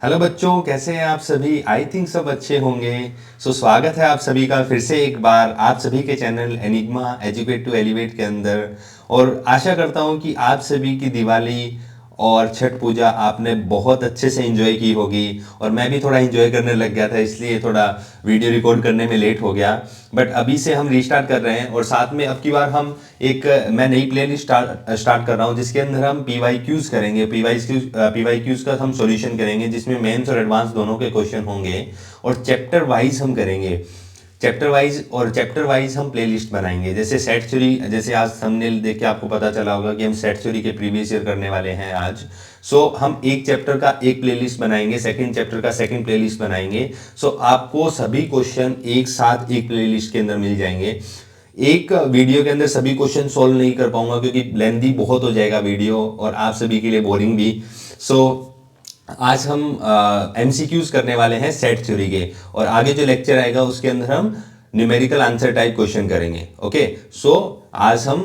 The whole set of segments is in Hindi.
हेलो बच्चों, कैसे हैं आप सभी। आई थिंक सब अच्छे होंगे। स्वागत है आप सभी का फिर से एक बार आप सभी के channel Enigma educate to elevate के अंदर। और आशा करता हूं कि आप सभी की दिवाली और छठ पूजा आपने बहुत अच्छे से एंजॉय की होगी। और मैं भी थोड़ा एंजॉय करने लग गया था, इसलिए थोड़ा वीडियो रिकॉर्ड करने में लेट हो गया। बट अभी से हम रीस्टार्ट कर रहे हैं और साथ में अब की बार हम मैं नई प्लेलिस्ट स्टार्ट कर रहा हूँ, जिसके अंदर हम पीवाईक्यूज करेंगे। पीवाईक्यूज का हम सॉल्यूशन करेंगे, जिसमें मेंस और एडवांस दोनों के क्वेश्चन होंगे। और चैप्टर वाइज हम करेंगे, चैप्टर वाइज हम प्लेलिस्ट बनाएंगे। जैसे सेट थ्योरी, जैसे आज थंबनेल देख के आपको पता चला होगा कि हम सेट थ्योरी के प्रीवियस ईयर करने वाले हैं आज। हम एक चैप्टर का एक प्लेलिस्ट बनाएंगे, सेकंड चैप्टर का सेकंड प्लेलिस्ट बनाएंगे। आपको सभी क्वेश्चन एक साथ एक प्लेलिस्ट के अंदर मिल जाएंगे। एक वीडियो के अंदर सभी क्वेश्चन सॉल्व नहीं कर पाऊंगा, क्योंकि लेंथी बहुत हो जाएगा वीडियो और आप सभी के लिए बोरिंग भी। आज हम एमसीक्यूज करने वाले हैं सेट थ्योरी के, और आगे जो लेक्चर आएगा उसके अंदर हम न्यूमेरिकल आंसर टाइप क्वेश्चन करेंगे। ओके, आज हम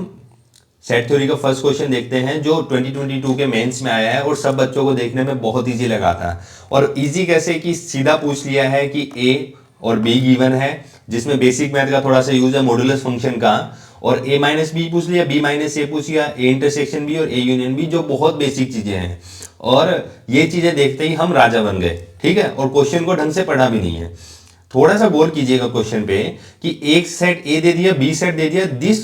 सेट थ्योरी का फर्स्ट क्वेश्चन देखते हैं, जो 2022 के मेंस में आया है और सब बच्चों को देखने में बहुत इजी लगा था। और इजी कैसे कि सीधा पूछ लिया है कि ए और बी गिवन है, जिसमें बेसिक मैथ का थोड़ा सा यूज है, मॉडुलस फंक्शन का। और ए माइनस बी पूछ लिया, बी माइनस ए पूछ लिया, ए इंटरसेक्शन बी और ए यूनियन बी, जो बहुत बेसिक चीजें हैं। और ये चीजें देखते ही हम राजा बन गए, ठीक है। और क्वेश्चन को ढंग से पढ़ा भी नहीं है। थोड़ा सा गौर कीजिएगा क्वेश्चन पे कि एक सेट ए दे दिया, बी सेट दे दिया, this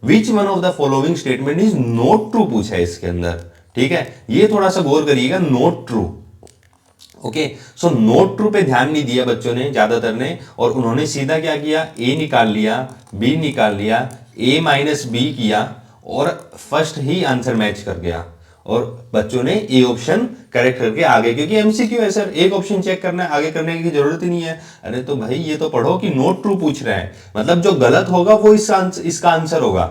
which one of the following statement is not true पूछा है इसके अंदर, ठीक है। ये थोड़ा सा गौर करिएगा, not true. Okay, note true पे ध्यान नहीं दिया बच्चों ने, ज्यादातर ने, और उन्होंने सीधा क्या किया, ए निकाल लिया, बी निकाल लिया, ए माइनस बी किया और फर्स्ट ही आंसर मैच कर गया। और बच्चों ने ए ऑप्शन करेक्ट करके आगे, क्योंकि एमसीक्यू है सर, एक ऑप्शन चेक करना है, आगे करने की जरूरत ही नहीं है। अरे तो भाई ये तो पढ़ो कि नोट ट्रू पूछ रहा है, मतलब जो गलत होगा वो इसका आंसर होगा,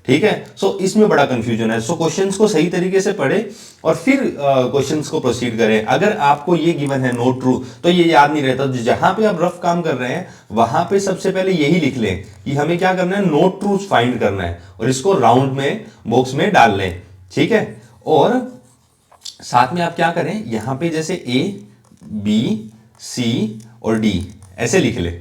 ठीक है। इसमें बड़ा कंफ्यूजन है। क्वेश्चंस को सही तरीके से पढ़े और फिर क्वेश्चंस को प्रोसीड करें। अगर आपको ये गिवन है नोट ट्रू, तो ये याद नहीं रहता। जहां पे आप रफ काम कर रहे हैं वहां पे सबसे पहले यही लिख लें कि हमें क्या करना है, नोट ट्रू फाइंड करना है, और इसको राउंड में बॉक्स में डाल लें, ठीक है। और साथ में आप क्या करें, यहां पे जैसे ए बी सी और डी ऐसे लिख ले।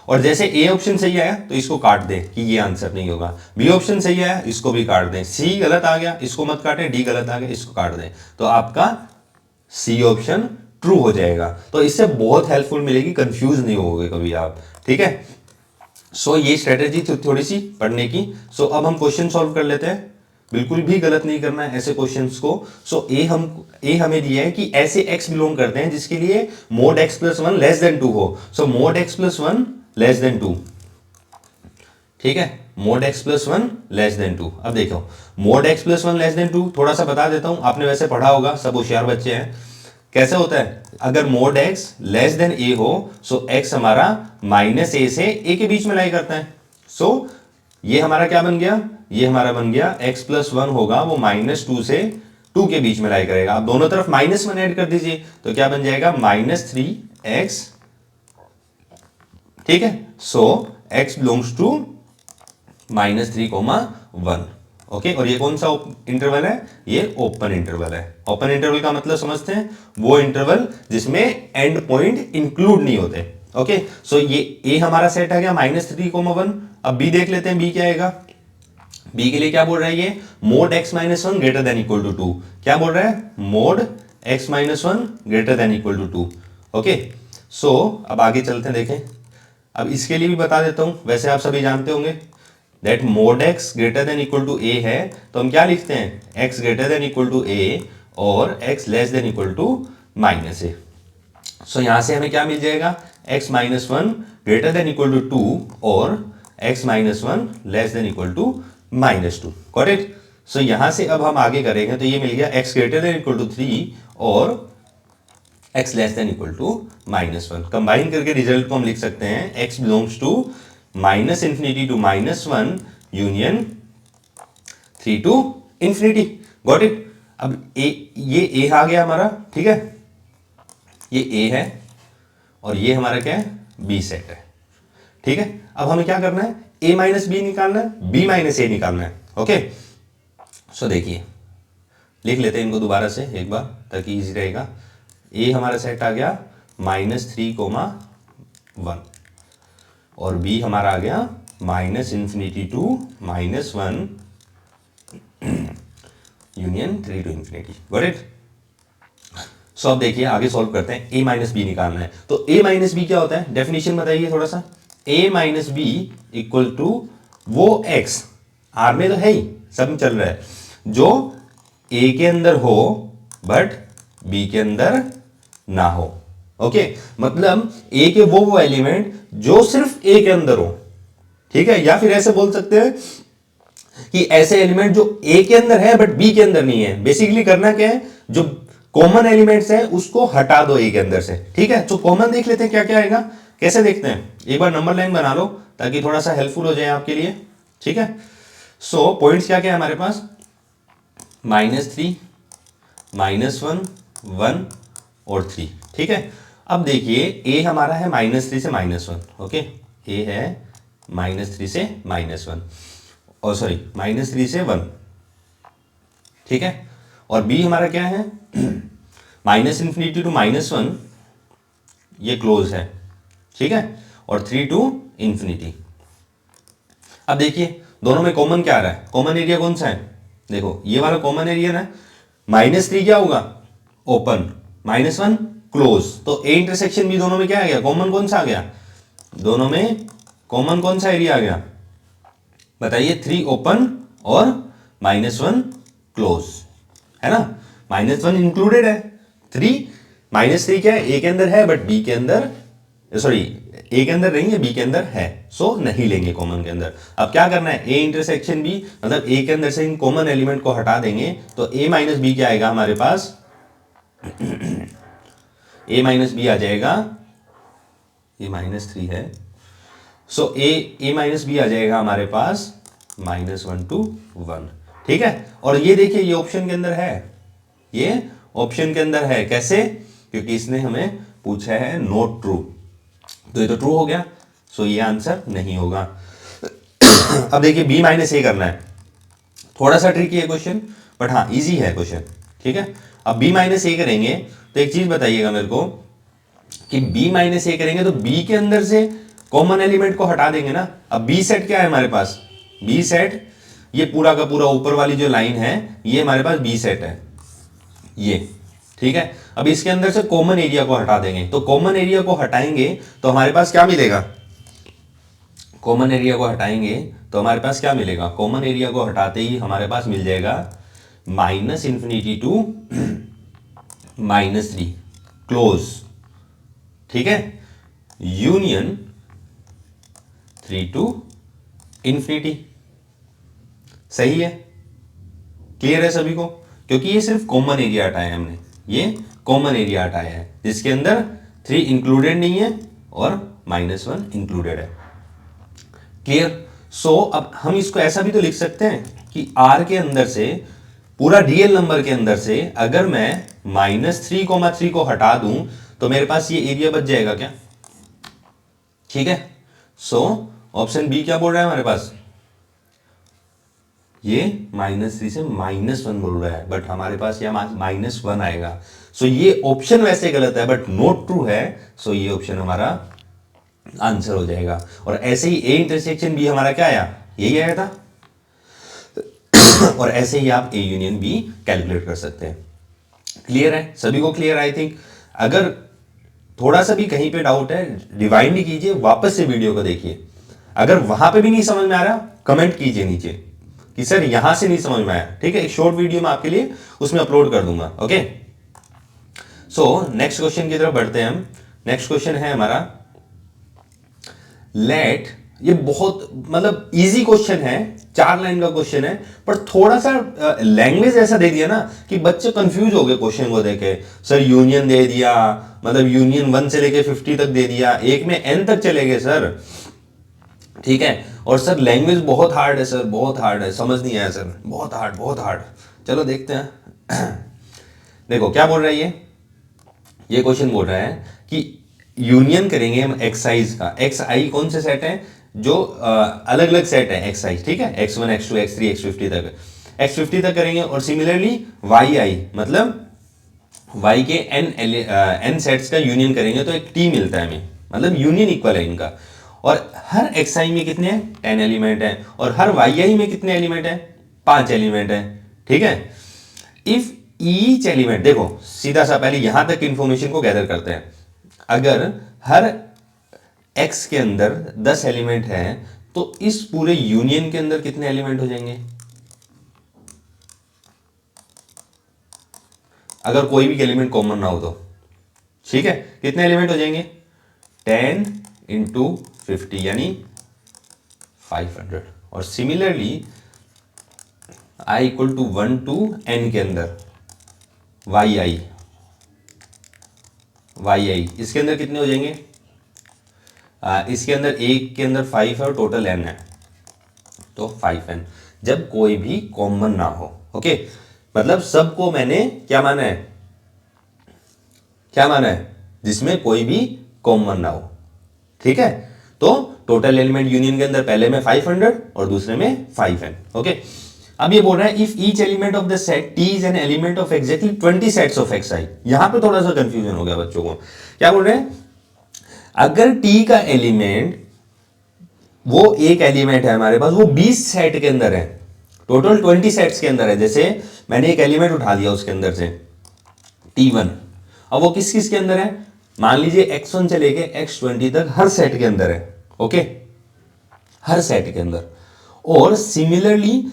और जैसे ए ऑप्शन सही आया तो इसको काट दें कि ये आंसर नहीं होगा, बी ऑप्शन सही आया इसको भी काट दें, सी गलत आ गया इसको मत काटें, डी गलत आ गया इसको काट दें, तो आपका सी ऑप्शन ट्रू हो जाएगा। तो इससे बहुत हेल्पफुल मिलेगी, कंफ्यूज नहीं होगे कभी आप, ठीक है। ये स्ट्रेटेजी थोड़ी सी पढ़ने की। अब हम क्वेश्चन सॉल्व कर लेते हैं, बिल्कुल भी गलत नहीं करना है ऐसे क्वेश्चंस को। ए हमें दिया है कि ऐसे x बिलोंग करते हैं जिसके लिए mode x plus 1 less then 2 हो। Mode x plus 1 less then 2, ठीक है, mod x plus 1 less then 2। अब देखो, mode x plus 1 less then 2 थोड़ा सा बता देता हूं, आपने वैसे पढ़ा होगा, सब होशियार बच्चे हैं। कैसे होता है, अगर mode x less then a हो, x हमारा माइनस a से a के बीच में लाई करता है। ये हमारा क्या बन गया, ये हमारा बन गया x प्लस 1 होगा, वो माइनस 2 से 2 के बीच में लाई करेगा। आप दोनों तरफ माइनस 1 ऐड कर दीजिए, तो क्या बन जाएगा, -3x, ठीक है। x belongs to -3, 1। ओके, और ये कौन सा इंटरवल है, ये ओपन इंटरवल है। ओपन इंटरवल का मतलब समझते हैं, वो इंटरवल जिसमें एंड पॉइंट इंक्लूड नहीं होते। ओके, ये ए हमारा सेट आ गया -3, 1। अब बी देख लेते हैं, बी क्या आएगा। बी के लिए क्या बोल रहा है, ये mod x minus 1 greater than equal to 2। क्या बोल रहा है, mod x minus 1 greater than equal to 2। Okay, अब आगे चलते हैं, देखें। अब इसके लिए भी बता देता हूं, वैसे आप सभी जानते होंगे that mod x greater than equal to a है, तो हम क्या लिखते हैं, x greater than equal to a और x less than equal to minus a। यहां से हमें क्या मिल जाएगा, x minus 1 greater than equal to 2 और x minus 1 less than equal to -2। Got it. यहां से अब हम आगे करेंगे, तो ये मिल गया x greater than equal to 3 और x less than equal to -1। Combine करके रिजल्ट को हम लिख सकते हैं, x belongs to -infinity to -1 union 3 to infinity. Got it. अब ये a आ गया हमारा, ठीक है, ये a है और ये हमारा क्या है, b सेट है, ठीक है। अब हमें क्या करना है, a माइनस बी निकालना है, b माइनस ए निकालना है। ओके, देखिए लिख लेते हैं इनको दोबारा से एक बार ताकि इजी रहेगा। ए हमारा सेट आ गया -3, 1 और बी हमारा आ गया -∞ to -1 union 3 to infinity. Got it? So अब देखिए आगे सॉल्व करते हैं। a माइनस बी निकालना है, तो a माइनस बी क्या होता है, डेफिनेशन बताइए थोड़ा सा। a minus B equal to वो x, r में तो है ही, सब में चल रहा है, जो a के अंदर हो बट b के अंदर ना हो। ओके, मतलब a के वो एलिमेंट जो सिर्फ a के अंदर हो, ठीक है। या फिर ऐसे बोल सकते हैं कि ऐसे एलिमेंट जो a के अंदर है बट b के अंदर नहीं है। बेसिकली करना क्या है, जो कॉमन एलिमेंट्स है उसको हटा दो a के अंदर से, ठीक है। तो कॉमन देख लेते हैं क्या क्या आएगा, कैसे देखते हैं, एक बार नंबर लाइन बना लो ताकि थोड़ा सा हेल्पफुल हो जाए आपके लिए, ठीक है। सो पॉइंट्स क्या क्या है हमारे पास, -3, -1, 1 और 3, ठीक है। अब देखिए a हमारा है -3 से -1, ओके, a है -3 से -1 और सॉरी -3 से 1, ठीक है। और b हमारा क्या है -∞ टू -1, ये क्लोज है, ठीक है, और 3 टू इंफिनिटी। अब देखिए दोनों में कॉमन क्या आ रहा है, कॉमन एरिया कौन सा है, देखो ये वाला कॉमन एरिया ना, -3 क्या होगा ओपन, -1 क्लोज, तो a इंटरसेक्शन भी दोनों में क्या आ गया, कॉमन कौन सा आ गया, दोनों में कॉमन कौन सा एरिया आ गया बताइए, 3 ओपन और -1 क्लोज, है ना, -1 इंक्लूडेड है, 3 क्या है, a के अंदर है बट b के अंदर, सॉरी a के अंदर नहीं है, b के अंदर है, सो नहीं लेंगे कॉमन के अंदर। अब क्या करना है, a इंटरसेक्शन b, मतलब a के अंदर से इन कॉमन एलिमेंट को हटा देंगे, तो a माइनस बी क्या आएगा हमारे पास a माइनस बी आ जाएगा, ये -3 है, सो a माइनस बी आ जाएगा हमारे पास -1 टू 1, ठीक है। और ये देखिए ये ऑप्शन के अंदर है, ये ऑप्शन के अंदर है, कैसे, क्योंकि इसने हमें पूछा है नॉट ट्रू, तो ये तो ट्रू हो गया, सो ये आंसर नहीं होगा। अब देखिए b माइनस ए करना है, थोड़ा सा ट्रिकी है क्वेश्चन, बट हाँ इजी है क्वेश्चन, ठीक है। अब b माइनस ए करेंगे तो एक चीज बताइएगा मेरे को कि b माइनस ए करेंगे तो b के अंदर से कॉमन एलिमेंट को हटा देंगे ना। अब b सेट क्या है हमारे पास, b सेट ये पूरा का पूरा ऊपर वाली जो लाइन है ये हमारे पास b सेट है, ये, ठीक है। अब इसके अंदर से कॉमन एरिया को हटा देंगे, तो कॉमन एरिया को हटाएंगे तो हमारे पास क्या मिलेगा, कॉमन एरिया को हटाएंगे तो हमारे पास क्या मिलेगा, कॉमन एरिया को हटाते ही हमारे पास मिल जाएगा -∞ टू -3 क्लोज, ठीक है, यूनियन 3 टू इंफिनिटी। सही है, क्लियर है सभी को, क्योंकि ये सिर्फ कॉमन एरिया हटाया है हमने, ये कॉमन एरिया हटाया है जिसके अंदर 3 इंक्लूडेड नहीं है और -1 इंक्लूडेड है। क्लियर? सो अब हम इसको ऐसा भी तो लिख सकते हैं कि R के अंदर से, पूरा रियल नंबर के अंदर से अगर मैं -3, 3 को हटा दूं तो मेरे पास ये एरिया बच जाएगा क्या, ठीक है। सो ऑप्शन बी क्या बोल रहा है हमारे पास, ये -3 से -1 बोल रहा है, बट हमारे पास ये -1 आएगा, सो ये ऑप्शन वैसे गलत है बट नॉट ट्रू है, सो ये ऑप्शन हमारा आंसर हो जाएगा। और ऐसे ही a इंटरसेक्शन b हमारा क्या आया, यही आया था और ऐसे ही आप a यूनियन b कैलकुलेट कर सकते हैं। क्लियर है सभी को, क्लियर आई थिंक। अगर थोड़ा सा भी कहीं पे डाउट है रिवाइंड नहीं कीजिए, वापस से वीडियो को देखिए, अगर वहां पे भी नहीं समझ में आ रहा कमेंट कीजिए नीचे कि सर यहां से नहीं समझ में आया, ठीक है। एक शॉर्ट वीडियो मैं आपके लिए उसमें अपलोड कर दूंगा, ओके। सो नेक्स्ट क्वेश्चन की तरफ बढ़ते हैं हम। नेक्स्ट क्वेश्चन है हमारा लेट, ये बहुत मतलब इजी क्वेश्चन है, 4 लाइन का क्वेश्चन है, पर थोड़ा सा लैंग्वेज ऐसा दे दिया ना कि बच्चे कंफ्यूज हो गए क्वेश्चन को देखे। सर यूनियन दे दिया, मतलब यूनियन 1 से लेके 50 तक दे दिया, एक में n तक चले गए सर, ठीक है। और सर लैंग्वेज बहुत हार्ड है सर, बहुत हार्ड है, समझ नहीं आया सर, बहुत हार्ड बहुत हार्ड। चलो देखते हैं देखो क्या बोल रहा है ये क्वेश्चन बोल रहा है कि यूनियन करेंगे हम एक्साइज का, एक्स आई कौन से सेट है जो अलग अलग सेट है एक्साइज, ठीक है, x1 x2 x3 x50 तक, x50 तक करेंगे, और सिमिलरली वाई आई मतलब y के n सेट्स का यूनियन करेंगे तो एक t मिलता है हमें, मतलब यूनियन इक्वल है इनका। और हर xi में कितने हैं, 10 एलिमेंट है, और हर yi में कितने एलिमेंट है, 5 एलिमेंट है। ठीक है, इफ ईच एलिमेंट, देखो सीधा सा पहले यहां तक इंफॉर्मेशन को गैदर करते हैं। अगर हर x के अंदर 10 एलिमेंट है तो इस पूरे यूनियन के अंदर कितने एलिमेंट हो जाएंगे, अगर कोई भी एलिमेंट कॉमन ना हो तो। ठीक है, कितने एलिमेंट हो जाएंगे, 10 इंटू 50 यानी 500। और similarly i equal to 1 to n के अंदर yi इसके अंदर कितने हो जाएंगे, इसके अंदर एक के अंदर 5 है और टोटल n है, तो 5n, जब कोई भी कॉमन ना हो। ओके, मतलब सबको मैंने क्या माना है, जिसमें कोई भी कॉमन ना हो। ठीक है, तो टोटल एलिमेंट यूनियन के अंदर पहले में 500 और दूसरे में 5n। ओके, अब ये बोल रहा है if each element of the set t is an element of exactly 20 sets of xi। यहां पे थोड़ा सा कंफ्यूजन हो गया बच्चों को। क्या बोल रहे हैं, अगर t का एलिमेंट, वो एक एलिमेंट है हमारे पास, वो 20 सेट के अंदर है, टोटल 20 सेट्स के अंदर है। जैसे मैंने एक एलिमेंट उठा लिया उसके अंदर से t1, अब वो किस किस के अंदर है, मान लीजिए x1 से लेके x20 तक हर सेट के अंदर है। ओके, हर सेट के अंदर। और सिमिलरली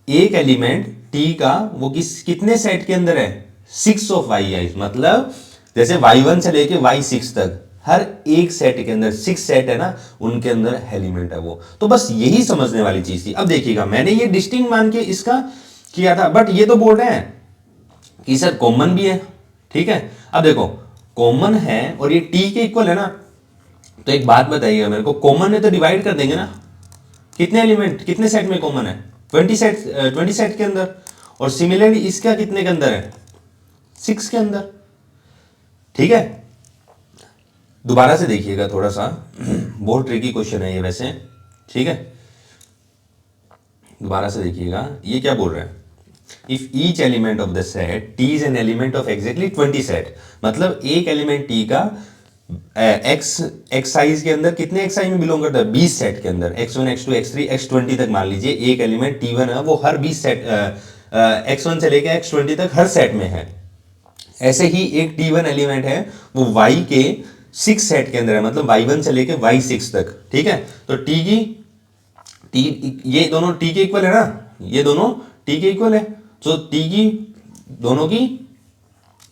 एक एलिमेंट t का वो कितने सेट के अंदर है, 6 ऑफ yi, मतलब जैसे y1 से लेके y6 तक हर एक सेट के अंदर 6 सेट है ना, उनके अंदर एलिमेंट है वो। तो बस यही समझने वाली चीज थी। अब देखिएगा मैंने ये डिस्टिंक्ट मान के इसका किया था, बट ये तो बोल रहे हैं कि सर कॉमन भी है। ठीक है, अब देखो कॉमन है और ये t के इक्वल है ना, तो एक बात बताइएगा मेरे को, कॉमन है तो डिवाइड कर देंगे ना, कितने एलिमेंट कितने सेट में कॉमन है, 20 सेट के अंदर। और सिमिलरली इसका कितने के अंदर है, 6 के अंदर। ठीक है, दोबारा से देखिएगा थोड़ा सा, बहुत ट्रिकी क्वेश्चन है ये वैसे। ठीक है, दोबारा से देखिएगा, ये क्या बोल रहे हैं, if each element of the set t is an element of exactly 20 set, मतलब एक एलिमेंट t का x साइज के अंदर कितने x साइज में बिलोंग करता है, 20 सेट के अंदर, x1 x2 x3 x20 तक। मान लीजिए एक एलिमेंट t1 है, वो हर 20 सेट x1 से लेकर x20 तक हर सेट में है। ऐसे ही एक t1 एलिमेंट है, वो y के 6 सेट के अंदर है, मतलब y1 से लेकर y6 तक। ठीक है, तो ये दोनों t के इक्वल है ना, ये दोनों t के इक्वल है, तो t की दोनों की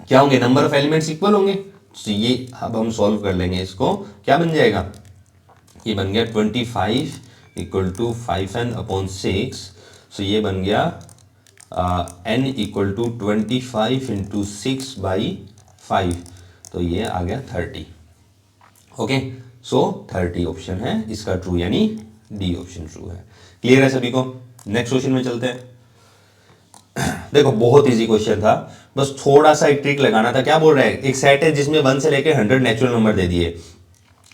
क्या होंगे, नंबर ऑफ एलिमेंट्स इक्वल होंगे। तो ये अब हम सॉल्व कर लेंगे इसको, क्या बन जाएगा, ये बन गया 25 इक्वल टू 5n अपॉन 6। सो ये बन गया n equal to 25 into 6 by 5, तो ये आ गया 30। ओके, सो 30 ऑप्शन है इसका ट्रू, यानी डी ऑप्शन ट्रू है। क्लियर है सभी को, नेक्स्ट क्वेश्चन में चलते हैं। देखो बहुत इजी क्वेश्चन था, बस थोड़ा सा एक ट्रिक लगाना था। क्या बोल रहा है, एक सेट है जिसमें 1 से लेकर 100 नेचुरल नंबर दे दिए,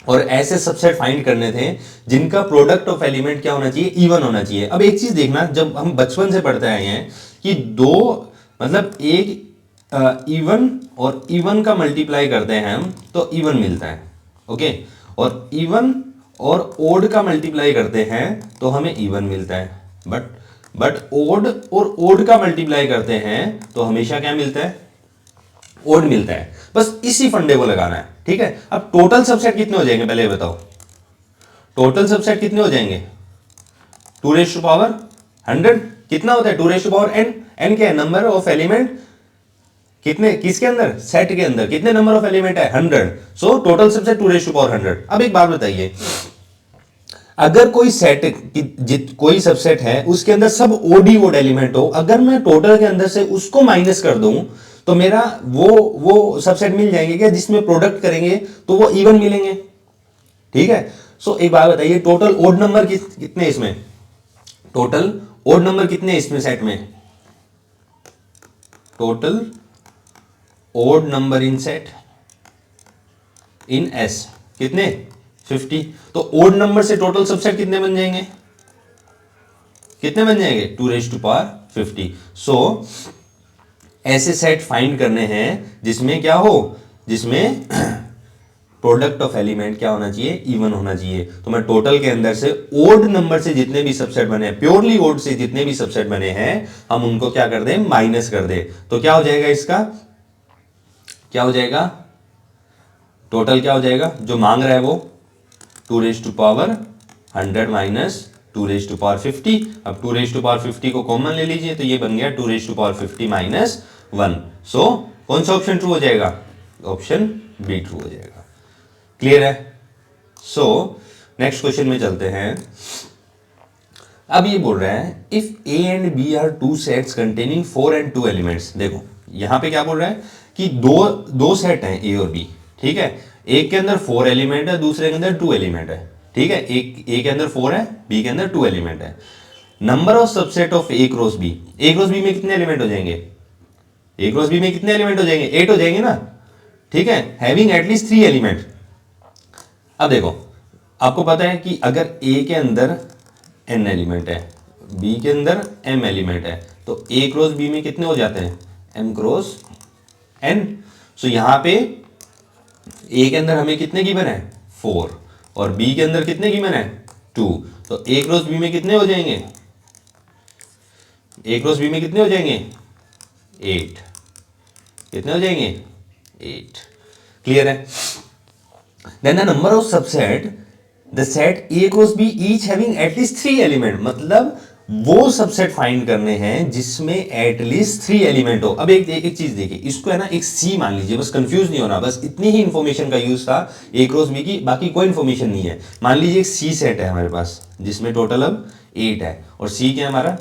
और ऐसे सबसेट फाइंड करने थे जिनका प्रोडक्ट ऑफ एलिमेंट क्या होना चाहिए, इवन होना चाहिए। अब एक चीज देखना, जब हम बचपन से पढ़ते आए हैं कि दो, मतलब एक इवन और इवन का मल्टीप्लाई करते हैं हम तो इवन मिलता है। ओके, और इवन और ओड का मल्टीप्लाई करते हैं तो हमें इवन मिलता है। बट ओड और ओड का मल्टीप्लाई करते हैं तो हमेशा क्या मिलता है, ओड मिलता है। बस इसी फंडे को लगाना है। ठीक है, अब टोटल सबसेट कितने हो जाएंगे पहले बताओ, टोटल सबसेट कितने हो जाएंगे, 2 रेज़ टू पावर 100 कितना होता है, 2 raise to power n। n क्या है, नंबर ऑफ एलिमेंट, कितने किसके अंदर, सेट के अंदर कितने नंबर ऑफ एलिमेंट है, 100। So total subset 2 raise to power 100। अब एक बात बताइए, अगर कोई सेट कोई सबसेट है उसके अंदर सब ओडी ओड एलिमेंट हो, अगर मैं टोटल के अंदर से उसको माइनस कर दूं तो मेरा वो सबसेट मिल जाएंगे क्या, जिसमें प्रोडक्ट करेंगे तो वो इवन मिलेंगे। ठीक है, सो एक बात बताइए, टोटल ओड नंबर कितने इसमें, टोटल ओड नंबर कितने इसमें सेट में, total odd number in set in S कितने, 50। तो ओड नंबर से टोटल सबसेट कितने बन जाएंगे, कितने बन जाएंगे, 2 रेज़ टू पावर 50। सो ऐसे सेट फाइंड करने हैं जिसमें क्या हो, जिसमें प्रोडक्ट ऑफ एलिमेंट क्या होना चाहिए, इवन होना चाहिए। तो मैं टोटल के अंदर से ओड नंबर से जितने भी सबसेट बने हैं, प्योरली ओड से जितने भी सबसेट बने हैं, हम उनको क्या कर दें, माइनस कर दें। तो क्या हो जाएगा, इसका क्या हो जाएगा, टोटल क्या हो जाएगा, जो मांग रहा है वो 2⁻100 माइनस 2⁻50। अब 2⁻50 को कॉमन ले लीजिए, तो ये बन गया 2⁻50 माइनस 1। सो कौन सा ऑप्शन ट्रू हो जाएगा, ऑप्शन बी ट्रू हो जाएगा। क्लियर है। सो नेक्स्ट क्वेश्चन में चलते हैं। अब ये बोल रहा है if A and B are two sets containing 4 and 2 elements. देखो यहां पे क्या बोल रहा है कि दो सेट हैं ए और बी, ठीक है। एक के अंदर 4 एलिमेंट है, दूसरे के अंदर 2 एलिमेंट है, ठीक है। एक ए के अंदर 4 है, बी के अंदर 2 एलिमेंट है। Number of subset of A cross B, A cross B में कितने एलिमेंट हो जाएंगे, ए क्रॉस बी में कितने एलिमेंट हो जाएंगे, 8 हो जाएंगे ना, ठीक है। Having at least 3 element. अब देखो आपको पता है कि अगर ए के अंदर n एलिमेंट है, बी के अंदर m एलिमेंट है, तो a क्रॉस बी में कितने हो जाते हैं, m क्रॉस n। सो यहां पे a के अंदर हमें कितने गिवन है, 4, और b के अंदर कितने गिवन है, 2। तो a क्रॉस बी में कितने हो जाएंगे, a क्रॉस बी में कितने हो जाएंगे, 8। कितने हो जाएंगे, 8। क्लियर है। Then the number of subset, the set A cross B each having at least 3 element, मतलब वो सबसेट फाइंड करने हैं जिसमें एटलीस्ट 3 एलिमेंट हो। अब एक चीज देखिए, इसको है ना एक सी मान लीजिए, बस कंफ्यूज नहीं होना, बस इतनी ही इंफॉर्मेशन का यूज था ए क्रॉस बी की, बाकी कोई इंफॉर्मेशन नहीं है। मान लीजिए एक सी सेट है हमारे पास जिसमें टोटल अब 8 है, और सी क्या है हमारा,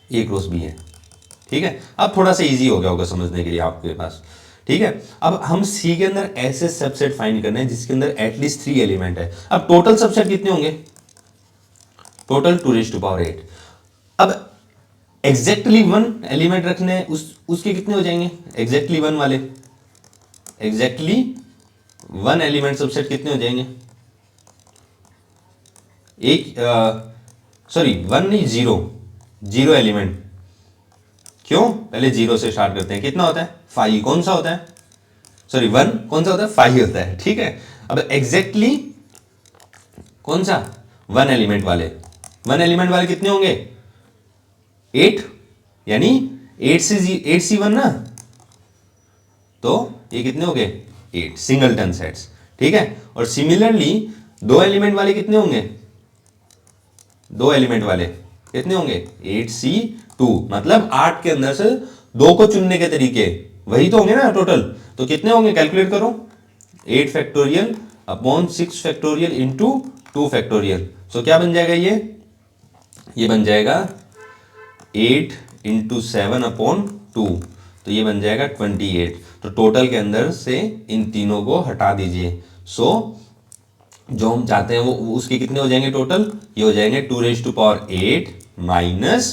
ए क्रॉस बी है, ठीक है। अब थोड़ा सा इजी हो गया होगा समझने के लिए आपके पास, ठीक है। अब हम सी के अंदर ऐसे सबसेट फाइंड करने हैं जिसके अंदर एटलीस्ट 3 एलिमेंट है। अब टोटल सबसेट कितने होंगे, टोटल 2⁸8। अब एग्जैक्टली 1 एलिमेंट रखने हैं, उसके कितने हो जाएंगे, एग्जैक्टली 1 वाले, एग्जैक्टली 1 एलिमेंट सबसेट कितने हो जाएंगे, एक सॉरी 1 नहीं, 0 एलिमेंट। क्यों, पहले 0 से स्टार्ट करते हैं, कितना होता है, 5। कौन सा होता है, सॉरी 1 कौन सा होता है, 5 होता है, ठीक है। अब एग्जैक्टली कौन सा, 1 एलिमेंट वाले, 1 एलिमेंट वाले कितने होंगे, 8, यानी 8C1 ना, तो ये कितने हो गए, 8 सिंगलटन सेट्स, ठीक है। और सिमिलरली 2 एलिमेंट वाले कितने होंगे, 2 एलिमेंट वाले कितने होंगे, 8C2, मतलब 8 के अंदर से 2 को चुनने के तरीके वही तो होंगे ना टोटल। तो कितने होंगे, कैलकुलेट करो, 8 factorial upon 6 factorial into 2 factorial. So क्या बन जाएगा, ये बन जाएगा 8 इंटू 7 अपॉन 2, तो ये बन जाएगा 28। तो टोटल के अंदर से इन तीनों को हटा दीजिए। सो जो हम चाहते हैं वो उसके कितने हो जाएंगे टोटल, ये हो जाएंगे 2⁸8 माइनस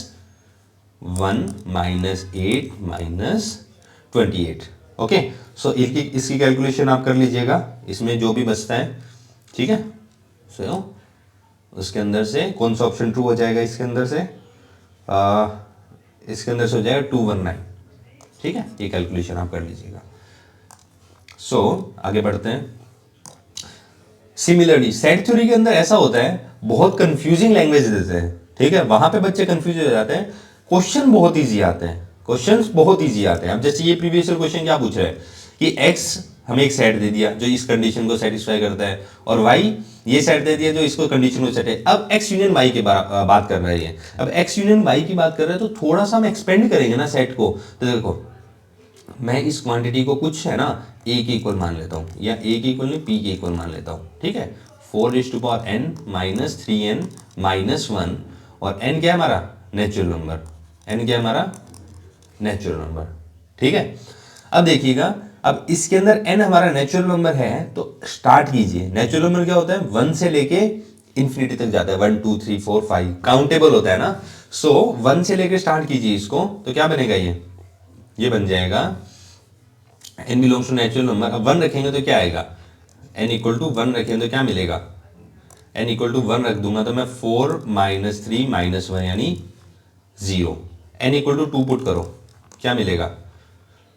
1 माइनस 8 माइनस 28। ओके, सो इसकी कैलकुलेशन आप कर लीजिएगा, इसमें जो भी बचता है, ठीक है। सो उसके अंदर से कौन सा ऑप्शन ट्रू हो जाएगा, इसके अंदर से हो जाएगा 219, ठीक है। ये कैलकुलेशन आप कर लीजिएगा। सो आगे बढ़ते हैं। सिमिलरली सेट थ्योरी के अंदर ऐसा होता है, बहुत कंफ्यूजिंग लैंग्वेज देते हैं, ठीक है। वहां पे बच्चे कंफ्यूज हो जाते हैं, क्वेश्चन बहुत इजी आते हैं, क्वेश्चंस बहुत इजी आते हैं। अब जैसे ये प्रीवियस ईयर क्वेश्चन क्या पूछ रहा है कि x हमें एक सेट दे दिया जो इस कंडीशन को सेटिस्फाई करता है, और y ये सेट दे दिया जो इसको कंडीशन को सेट है। अब x यूनियन y की बात कर रहा है, अब x यूनियन y की बात कर रहा है, तो थोड़ा सा हम एक्सपेंड करेंगे ना सेट को। तो देखो मैं इस क्वांटिटी को कुछ है ना a के इक्वल मान लेता हूँ, या a के इक्वल नहीं p के इक्वल मान लेता हूँ, ठीक है। 4n माइनस 3n माइनस 1, और n क्या है हमारा, नेचुरल नंबर, n क्या है हमारा, नेचुरल नंबर, ठीक है। अब देखिएगा, अब इसके अंदर n हमारा नेचुरल नंबर है, तो स्टार्ट कीजिए। नेचुरल नंबर क्या होता है, 1 से लेके इंफिनिटी तक जाता है, 1 2 3 4 5 काउंटेबल होता है ना। सो 1 से लेके स्टार्ट कीजिए इसको, तो क्या बनेगा, ये बन जाएगा n belongs to natural number. अब 1 रखेंगे तो क्या आएगा, n इक्वल टू 1 रखेंगे तो क्या मिलेगा, n इक्वल टू 1 रख दूंगा तो मैं 4 माइनस 3 माइनस 1 यानी 0। n इक्वल टू 2 पुट करो, क्या मिलेगा,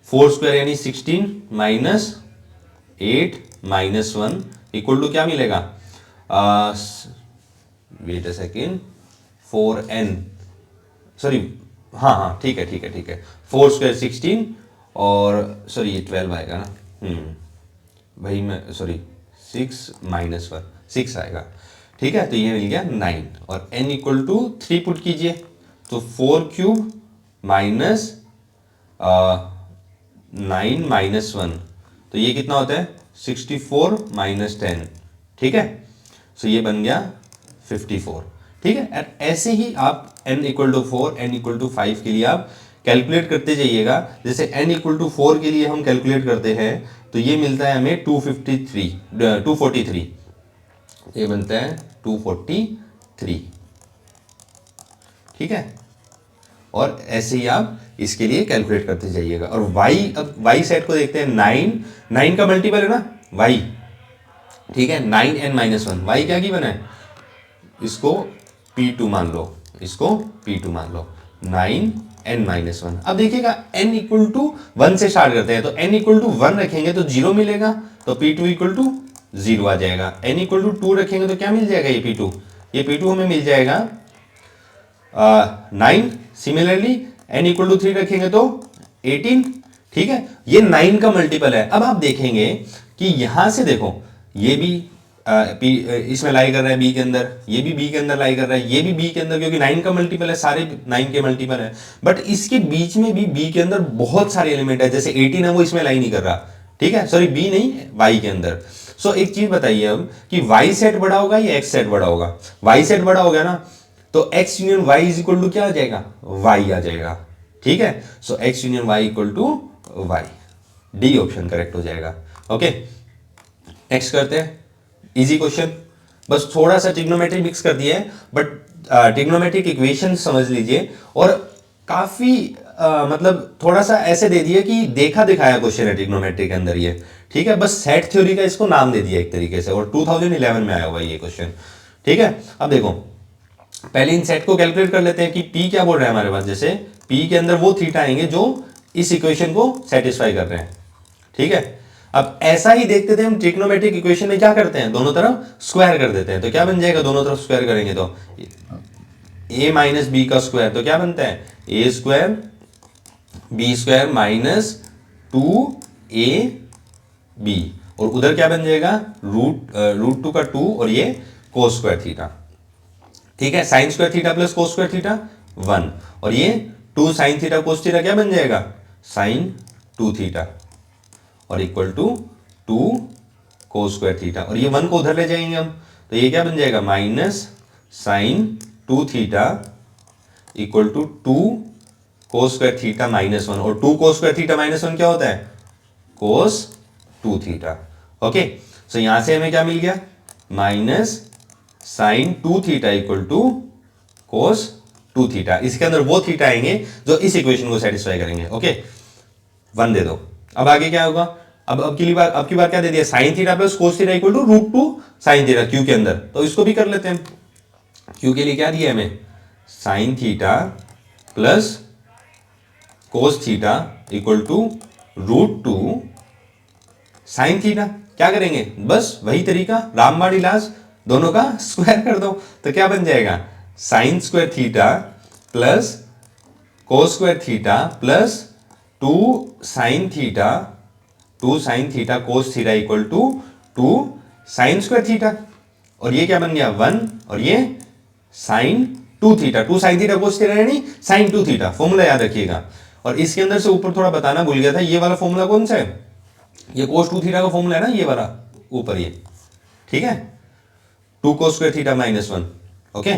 4 स्क्वायर यानी 16 माइनस 8 माइनस 1 इक्वल टू क्या मिलेगा, wait a second, 4n, sorry, हाँ हाँ ठीक है ठीक है ठीक है, 4 स्क्वायर 16 और सॉरी ये 12 आएगा ना, भाई मैं सॉरी 6 माइनस 1 6 आएगा, ठीक है। तो ये मिल गया 9 और n इक्वल टू 3 पुट कीजिए, तो 4 क्यूब माइनस 9 माइनस 1, तो ये कितना होता है 64 माइनस 10, ठीक है। सो ये बन गया 54, ठीक है। और ऐसे ही आप n equal to 4 n equal to 5 के लिए आप कैलकुलेट करते जाइएगा। जैसे n इक्वल टू 4 के लिए हम कैलकुलेट करते हैं तो ये मिलता है हमें 243, ये बनता है 243, ठीक है। और ऐसे ही आप इसके लिए कैलकुलेट करते जाइएगा। और y, अब y सेट को देखते हैं, 9 का मल्टीपल है ना y, ठीक है, 9n माइनस 1, y क्या की बना है, इसको P2 मान लो, इसको P2 मान लो, 9n माइनस 1। अब देखिएगा n इक्वल टू 1 से स्टार्ट करते हैं, तो n इक्वल टू 1 रखेंगे तो 0 मिलेगा, तो P2 इक्वल टू 0 आ जाएगा। n इक्वल टू 2 रखेंगे तो क्या मिल जाएगा, ये P2 हमें मिल जाएगा 9। सिमिलरली n इक्वल टू 3 रखेंगे तो 18, ठीक है। ये 9 का मल्टीपल है। अब आप देखेंगे कि यहां से देखो ये भी इसमें लाई कर रहा है b के अंदर, ये भी b के अंदर लाई कर रहा है, ये भी b के अंदर, क्योंकि 9 का मल्टीपल है, सारे 9 के मल्टीपल है। बट इसके बीच में भी b के अंदर बहुत सारे एलिमेंट है, जैसे 18 है वो इसमें लाई नहीं कर रहा, ठीक है, सॉरी b नहीं, y के अंदर। सो एक चीज बताइए अब कि y सेट बड़ा होगा या x सेट बड़ा होगा, y सेट बड़ा हो गया ना, तो x union y is equal to क्या आ जाएगा, y आ जाएगा, ठीक है। So x union y equal to y, D option correct हो जाएगा। ओके, नेक्स्ट करते हैं, इजी क्वेश्चन, बस थोड़ा सा ट्रिग्नोमेट्री मिक्स कर दिया है, बट ट्रिग्नोमेट्रिक इक्वेशन समझ लीजिए। और काफी मतलब थोड़ा सा ऐसे दे दिया कि देखा दिखाया क्वेश्चन है ट्रिग्नोमेट्री के अंदर ये, ठीक है, बस सेट थ्योरी का इसको नाम दे दिया एक तरीके से, और 2011 में आया हुआ ये क्वेश्चन, ठीक है। अब देखो पहले इन सेट को कैलकुलेट कर लेते हैं कि P क्या बोल रहा है हमारे पास, जैसे P के अंदर वो थीटा आएंगे जो इस इक्वेशन को सेटिस्फाई कर रहे हैं, ठीक है। अब ऐसा ही देखते थे हम ट्रिग्नोमेट्रिक इक्वेशन में, क्या करते हैं, दोनों तरफ स्क्वायर कर देते हैं, तो क्या बन जाएगा, दोनों तरफ स्क्वायर करेंगे तो a माइनस बी का स्क्वायर, तो क्या बनता है a square b square minus 2ab, और उधर क्या बन जाएगा, रूट 2 का 2 और ये कोस स्क्वायर थीटा, ठीक है, sign square theta plus cos square theta 1, और ये 2 साइन थीटा कोस थीटा क्या बन जाएगा, साइन 2 थीटा, और equal to 2 cos square theta, और ये 1 को उधर ले जाएंगे हम, तो ये क्या बन जाएगा, minus sine 2 theta equal to 2 cos square theta minus 1, और 2 कोस स्क्वायर थीटा माइनस 1 क्या होता है, कोस 2 थीटा। ओके, सो यहां से हमें क्या मिल गया, minus sine 2 theta equal to cos 2 theta. इसके अंदर वो थीटा आएंगे जो इस इक्वेशन को सेटिस्फाई करेंगे। ओके, 1 दे दो। अब आगे क्या होगा, अब की बार क्या दे दिया, sine theta plus cos theta equal to root 2 sine theta Q के अंदर, तो इसको भी कर लेते हैं। क्यू के लिए क्या दिया हमें, sine theta plus cos theta equal to root 2 sine theta. क्या करेंगे, बस वही तरीका, रामबाण इलाज, दोनों का स्क्वायर कर दो, तो क्या बन जाएगा, sine square theta plus cos square theta plus 2 sine theta cos theta equal to 2 sine square theta, और ये क्या बन गया 1, और ये sine 2 theta, 2 sine theta cos theta यानी साइन 2 थीटा। फॉर्मूला याद रखिएगा। और इसके अंदर से ऊपर थोड़ा बताना भूल गया था, ये वाला फॉर्मूला कौन सा है, ये कोस 2 थीटा का फॉर्मूला है ना, ये वाला ऊपर ये, ठीक है, 2 cos square theta minus 1। Okay,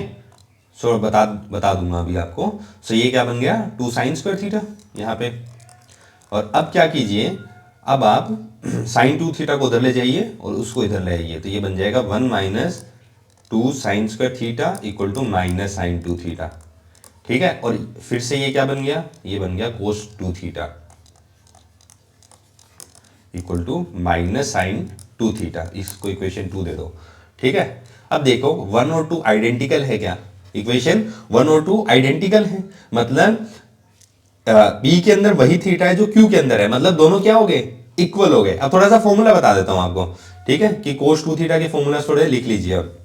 so बता दूंगा अभी आपको। सो ये क्या बन गया, 2 साइन स्क्वायर थीटा यहाँ पे। और अब क्या कीजिए, अब आप साइन 2 थीटा को उधर ले जाइए और उसको इधर ले आइए, तो ये बन जाएगा 1 minus 2 sine square theta equal to minus sine 2 theta, ठीक है। और फिर से ये क्या बन गया, ये बन गया cos 2 theta equal to minus sine 2 theta, इसको इक्वेशन 2 दे दो, ठीक है। अब देखो 1 और 2 आइडेंटिकल है क्या, इक्वेशन 1 और 2 आइडेंटिकल है, मतलब P के अंदर वही थीटा है जो Q के अंदर है, मतलब दोनों क्या हो गए, इक्वल हो गए। अब थोड़ा सा फॉर्मूला बता देता हूं आपको, ठीक है, कि cos 2 थीटा के फॉर्मूला थोड़े लिख लीजिए। अब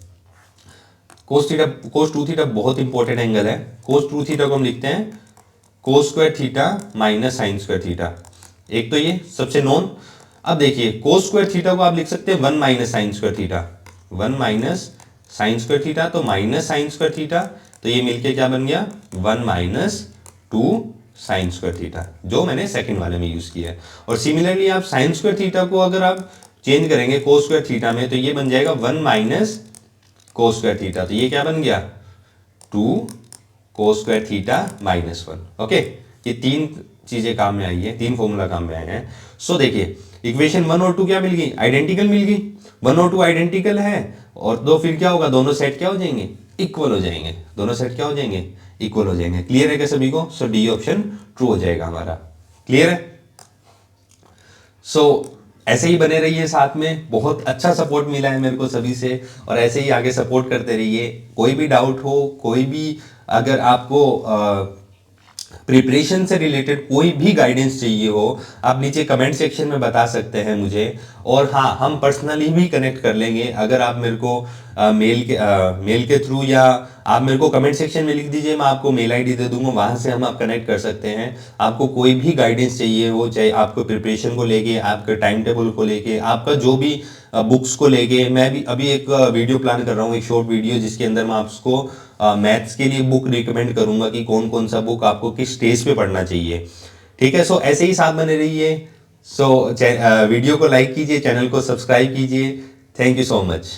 cos 2 थीटा बहुत इंपॉर्टेंट एंगल है। cos 2 थीटा को हम लिखते हैं cos square theta minus sign square theta, एक तो ये सबसे नॉन। अब देखिए cos स्क्वायर थीटा को आप लिख सकते हैं 1 minus sign square theta, 1 minus sign square theta, तो माइनस साइन स्क्वायर थीटा, तो ये मिलके क्या बन गया 1 माइनस 2 साइन स्क्वायर थीटा, जो मैंने सेकंड वाले में यूज किया है। और सिमिलरली आप साइन स्क्वायर थीटा को अगर आप चेंज करेंगे cos स्क्वायर थीटा में, तो ये बन जाएगा 1 माइनस cos स्क्वायर थीटा, तो ये क्या बन गया 2 cos square theta minus 1। Okay, ये तीन चीजें काम में आई है, तीन फॉर्मूला काम में आए हैं। सो देखिए इक्वेशन 1 और 2 क्या मिल गई, आइडेंटिकल मिल गई। 1 और 2 आइडेंटिकल है, और दो फिर क्या होगा, दोनों सेट क्या हो जाएंगे, इक्वल हो जाएंगे, दोनों सेट क्या हो जाएंगे, इक्वल हो जाएंगे। क्लियर है क्या सभी को? सो डी ऑप्शन ट्रू हो जाएगा हमारा। क्लियर है? सो ऐसे ही बने रहिए साथ में, बहुत अच्छा सपोर्ट मिला है मेरे को सभी से, और ऐसे ही आगे सपोर्ट करते रहिए। कोई भी डाउट हो, कोई भी अगर आपको प्रिपरेशन से रिलेटेड कोई भी गाइडेंस चाहिए हो, आप नीचे कमेंट सेक्शन में बता सकते हैं मुझे। और हाँ, हम पर्सनली भी कनेक्ट कर लेंगे। अगर आप मेरे को मेल के थ्रू, या आप मेरे को कमेंट सेक्शन में लिख दीजिए, मैं आपको मेल आईडी दे दूंगा, वहां से हम आप कनेक्ट कर सकते हैं। आपको कोई भी गाइडेंस चाहिए हो, चाहे आपको प्रिपरेशन को लेके, आपके टाइम टेबल को लेके, आपका जो भी बुक्स को लेके, मैं भी अभी एक वीडियो प्लान कर रहा हूँ, एक शॉर्ट वीडियो, जिसके अंदर मैं आपको मैथ्स के लिए बुक रिकमेंड करूंगा कि कौन कौन सा बुक आपको किस स्टेज पे पढ़ना चाहिए। ठीक है, सो ऐसे ही साथ बने रहिए। सो वीडियो को लाइक कीजिए, चैनल को सब्सक्राइब कीजिए। Thank you so much.